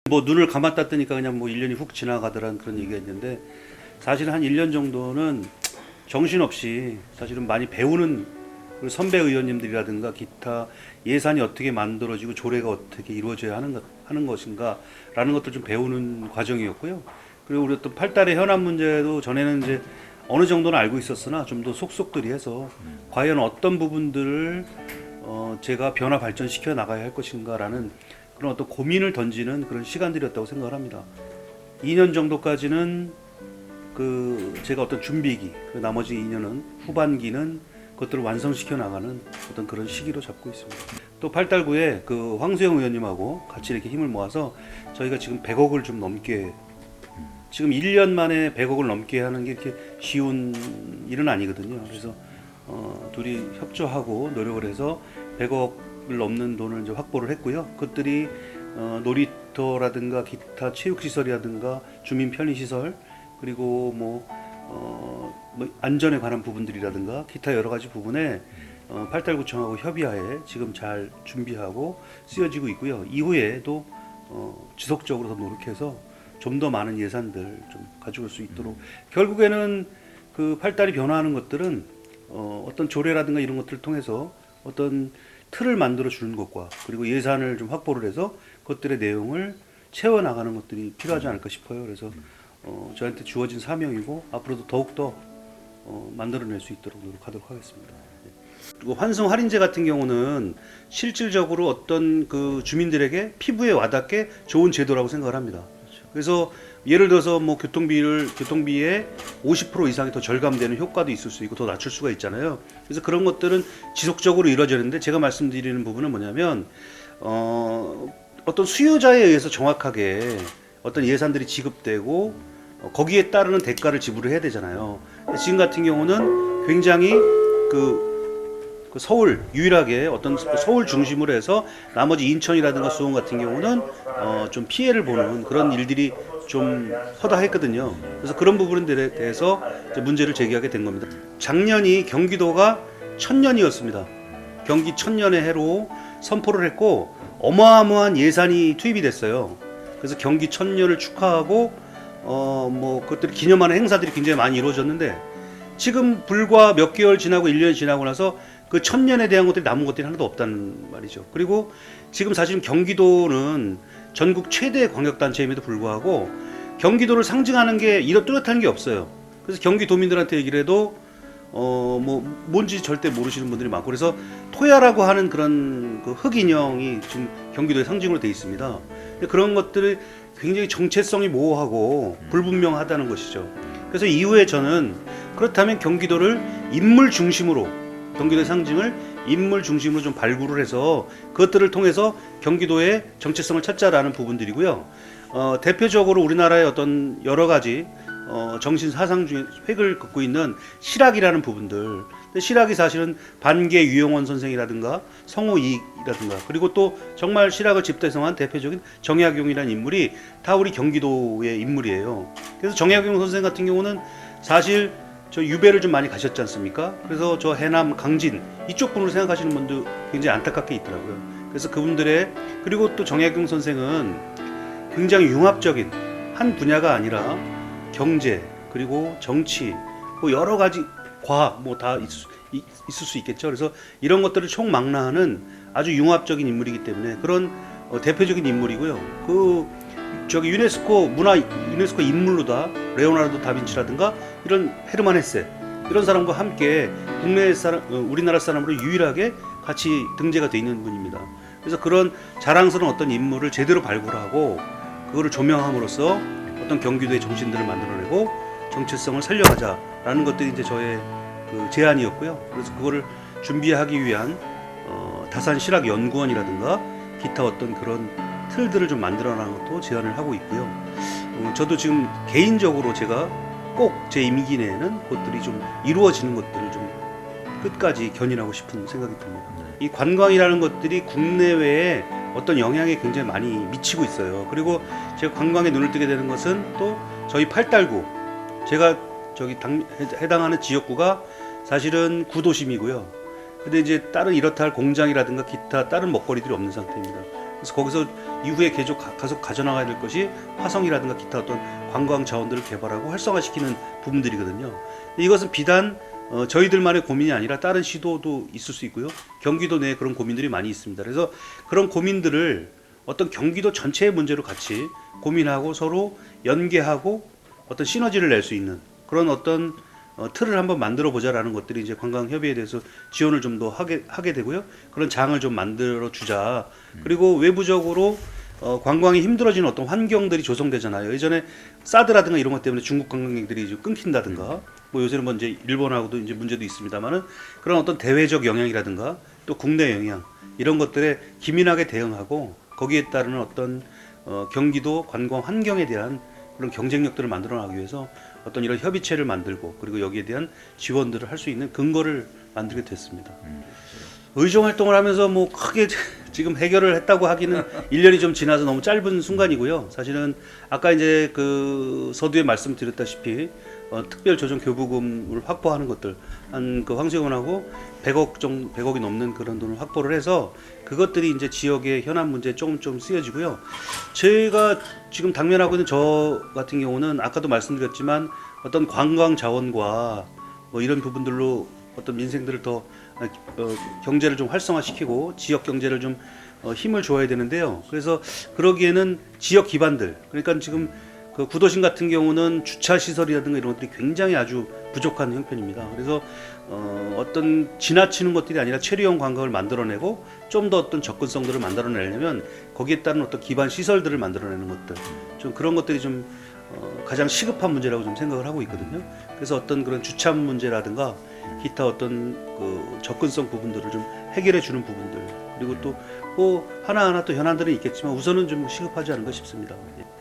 뭐 눈을 감았다 뜨니까 그냥 뭐 1년이 훅 지나가더란 그런 얘기가 있는데, 사실은 한 1년 정도는 정신없이 사실은 많이 배우는 그 선배 의원님들이라든가 기타 예산이 어떻게 만들어지고 조례가 어떻게 이루어져야 하는 것인가 라는 것들 좀 배우는 과정이었고요. 그리고 우리 또 팔달의 현안 문제도 전에는 이제 어느 정도는 알고 있었으나 좀 더 속속들이 해서 과연 어떤 부분들을 제가 변화 발전시켜 나가야 할 것인가라는 그런 어떤 고민을 던지는 그런 시간들이었다고 생각을 합니다. 2년 정도까지는 그 제가 어떤 준비기, 그 나머지 2년은 후반기는 그것들을 완성시켜 나가는 어떤 그런 시기로 잡고 있습니다. 또 팔달구에 그 황수영 의원님하고 같이 이렇게 힘을 모아서 저희가 지금 100억을 좀 넘게, 지금 1년 만에 100억을 넘게 하는 게 이렇게 쉬운 일은 아니거든요. 그래서 둘이 협조하고 노력을 해서 100억을 넘는 돈을 이제 확보를 했고요. 그것들이 놀이터라든가 기타 체육시설이라든가 주민 편의시설, 그리고 뭐 안전에 관한 부분들이라든가 기타 여러 가지 부분에 팔달구청하고 협의하에 지금 잘 준비하고 쓰여지고 있고요. 이후에도 지속적으로 더 노력해서 좀 더 많은 예산들 좀 가져올 수 있도록, 결국에는 그 팔달이 변화하는 것들은 어떤 조례라든가 이런 것들을 통해서 어떤 틀을 만들어 주는 것과, 그리고 예산을 좀 확보를 해서 그것들의 내용을 채워 나가는 것들이 필요하지 않을까 싶어요. 그래서 저한테 주어진 사명이고 앞으로도 더욱더 만들어낼 수 있도록 노력하도록 하겠습니다. 그리고 환승 할인제 같은 경우는 실질적으로 어떤 그 주민들에게 피부에 와닿게 좋은 제도라고 생각을 합니다. 그래서 예를 들어서 뭐 교통비의 50% 이상이 더 절감되는 효과도 있을 수 있고 더 낮출 수가 있잖아요. 그래서 그런 것들은 지속적으로 이루어지는데, 제가 말씀드리는 부분은 뭐냐면 어떤 수요자에 의해서 정확하게 어떤 예산들이 지급되고 거기에 따르는 대가를 지불을 해야 되잖아요. 지금 같은 경우는 굉장히 그 서울 유일하게 어떤 서울 중심으로 해서 나머지 인천이라든가 수원 같은 경우는 좀 피해를 보는 그런 일들이 좀 허다했거든요. 그래서 그런 부분들에 대해서 이제 문제를 제기하게 된 겁니다. 작년이 경기도가 1000년이었습니다. 경기 1000년의 해로 선포를 했고 어마어마한 예산이 투입이 됐어요. 그래서 경기 1000년을 축하하고 뭐 그것들을 기념하는 행사들이 굉장히 많이 이루어졌는데, 지금 불과 몇 개월 지나고 1년이 지나고 나서 그 1000년에 대한 것들이 남은 것들이 하나도 없다는 말이죠. 그리고 지금 사실 경기도는 전국 최대 광역단체임에도 불구하고 경기도를 상징하는 게 이런 뚜렷한 게 없어요. 그래서 경기도민들한테 얘기를 해도 뭐 뭔지 절대 모르시는 분들이 많고, 그래서 토야라고 하는 그런 그 흑인형이 지금 경기도의 상징으로 되어 있습니다. 근데 그런 것들이 굉장히 정체성이 모호하고 불분명하다는 것이죠. 그래서 이후에 저는 그렇다면 경기도를 인물 중심으로, 경기도의 상징을 인물 중심으로 좀 발굴을 해서 그것들을 통해서 경기도의 정체성을 찾자라는 부분들이고요. 대표적으로 우리나라의 어떤 여러 가지 정신 사상 중에 획을 긋고 있는 실학이라는 부분들. 근데 실학이 사실은 반개 유영원 선생이라든가 성호이익이라든가, 그리고 또 정말 실학을 집대성한 대표적인 정약용이라는 인물이 다 우리 경기도의 인물이에요. 그래서 정약용 선생 같은 경우는 사실 저 유배를 좀 많이 가셨지 않습니까? 그래서 저 해남 강진 이쪽 분으로 생각하시는 분도 굉장히 안타깝게 있더라고요. 그래서 그분들의, 그리고 또 정약용 선생은 굉장히 융합적인 한 분야가 아니라 경제, 그리고 정치, 뭐 여러 가지 과학 뭐 다 있을 수 있겠죠. 그래서 이런 것들을 총망라하는 아주 융합적인 인물이기 때문에 그런 대표적인 인물이고요. 그 저기 유네스코 인물로다 레오나르도 다빈치라든가 이런 헤르만 헤세 이런 사람과 함께 국내 사람, 우리나라 사람으로 유일하게 같이 등재가 돼 있는 분입니다. 그래서 그런 자랑스러운 어떤 인물을 제대로 발굴하고 그거를 조명함으로써 어떤 경기도의 정신들을 만들어내고 정체성을 살려가자라는 것들이 이제 저의 그 제안이었고요. 그래서 그거를 준비하기 위한 다산실학연구원이라든가 기타 어떤 그런 틀들을 좀 만들어나가는 것도 제안을 하고 있고요. 저도 지금 개인적으로 제가 꼭 제 임기 내에는 그것들이 좀 이루어지는 것들을 좀 끝까지 견인하고 싶은 생각이 듭니다. 이 관광이라는 것들이 국내외에 어떤 영향이 굉장히 많이 미치고 있어요. 그리고 제가 관광에 눈을 뜨게 되는 것은 또 저희 팔달구, 제가 저기 해당하는 지역구가 사실은 구도심이고요. 근데 이제 다른 이렇다 할 공장이라든가 기타 다른 먹거리들이 없는 상태입니다. 그래서 거기서 이후에 계속 가져나가야 될 것이 화성이라든가 기타 어떤 관광 자원들을 개발하고 활성화시키는 부분들이거든요. 이것은 비단 저희들만의 고민이 아니라 다른 시도도 있을 수 있고요. 경기도 내에 그런 고민들이 많이 있습니다. 그래서 그런 고민들을 어떤 경기도 전체의 문제로 같이 고민하고 서로 연계하고 어떤 시너지를 낼 수 있는 그런 어떤 틀을 한번 만들어 보자라는 것들이 이제 관광협의회에 대해서 지원을 좀 더 하게 되고요. 그런 장을 좀 만들어 주자. 그리고 외부적으로 관광이 힘들어지는 어떤 환경들이 조성되잖아요. 예전에 사드라든가 이런 것 때문에 중국 관광객들이 이제 끊긴다든가, 뭐 요새는 뭐 이제 일본하고도 이제 문제도 있습니다만은 그런 어떤 대외적 영향이라든가 또 국내 영향 이런 것들에 기민하게 대응하고 거기에 따르는 어떤 경기도 관광 환경에 대한 그런 경쟁력들을 만들어 나가기 위해서 어떤 이런 협의체를 만들고 그리고 여기에 대한 지원들을 할 수 있는 근거를 만들게 됐습니다. 의정 활동을 하면서 뭐 크게 지금 해결을 했다고 하기는 1년이 좀 지나서 너무 짧은 순간이고요. 사실은 아까 이제 그 서두에 말씀드렸다시피 특별 조정 교부금을 확보하는 것들 한 그 황세원하고 100억이 넘는 그런 돈을 확보를 해서 그것들이 이제 지역의 현안 문제에 조금 쓰여지고요. 제가 지금 당면하고 있는 저 같은 경우는 아까도 말씀드렸지만 어떤 관광 자원과 뭐 이런 부분들로 어떤 민생들을 더 경제를 좀 활성화시키고 지역 경제를 좀 힘을 줘야 되는데요. 그래서 그러기에는 지역 기반들, 그러니까 지금 그 구도심 같은 경우는 주차 시설이라든가 이런 것들이 굉장히 아주 부족한 형편입니다. 그래서 어떤 지나치는 것들이 아니라 체류형 관광을 만들어내고 좀 더 어떤 접근성들을 만들어내려면 거기에 따른 어떤 기반 시설들을 만들어내는 것들, 좀 그런 것들이 좀 가장 시급한 문제라고 좀 생각을 하고 있거든요. 그래서 어떤 그런 주차 문제라든가 기타 어떤 그 접근성 부분들을 좀 해결해 주는 부분들, 그리고 또 뭐 하나하나 또 현안들은 있겠지만 우선은 좀 시급하지 않은가 싶습니다.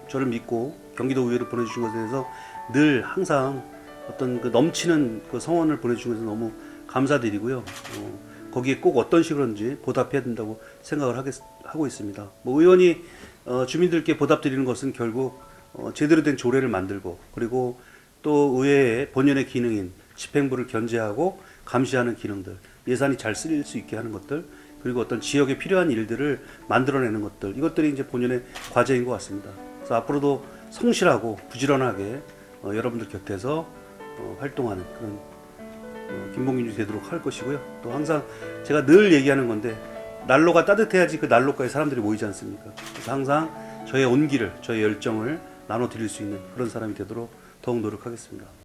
저를 믿고 경기도 의회를 보내주신 것에 대해서 늘 항상 어떤 그 넘치는 그 성원을 보내주신 것에 너무 감사드리고요. 거기에 꼭 어떤 식으로든지 보답해야 된다고 생각을 하고 있습니다. 뭐 의원이 주민들께 보답드리는 것은 결국 제대로 된 조례를 만들고 그리고 또 의회의 본연의 기능인 집행부를 견제하고 감시하는 기능들, 예산이 잘 쓰일 수 있게 하는 것들, 그리고 어떤 지역에 필요한 일들을 만들어내는 것들, 이것들이 이제 본연의 과제인 것 같습니다. 그래서 앞으로도 성실하고 부지런하게 여러분들 곁에서 활동하는 그런 김봉균이 되도록 할 것이고요. 또 항상 제가 늘 얘기하는 건데 난로가 따뜻해야지 그 난로가에 사람들이 모이지 않습니까? 그래서 항상 저의 온기를, 저의 열정을 나눠드릴 수 있는 그런 사람이 되도록 더욱 노력하겠습니다.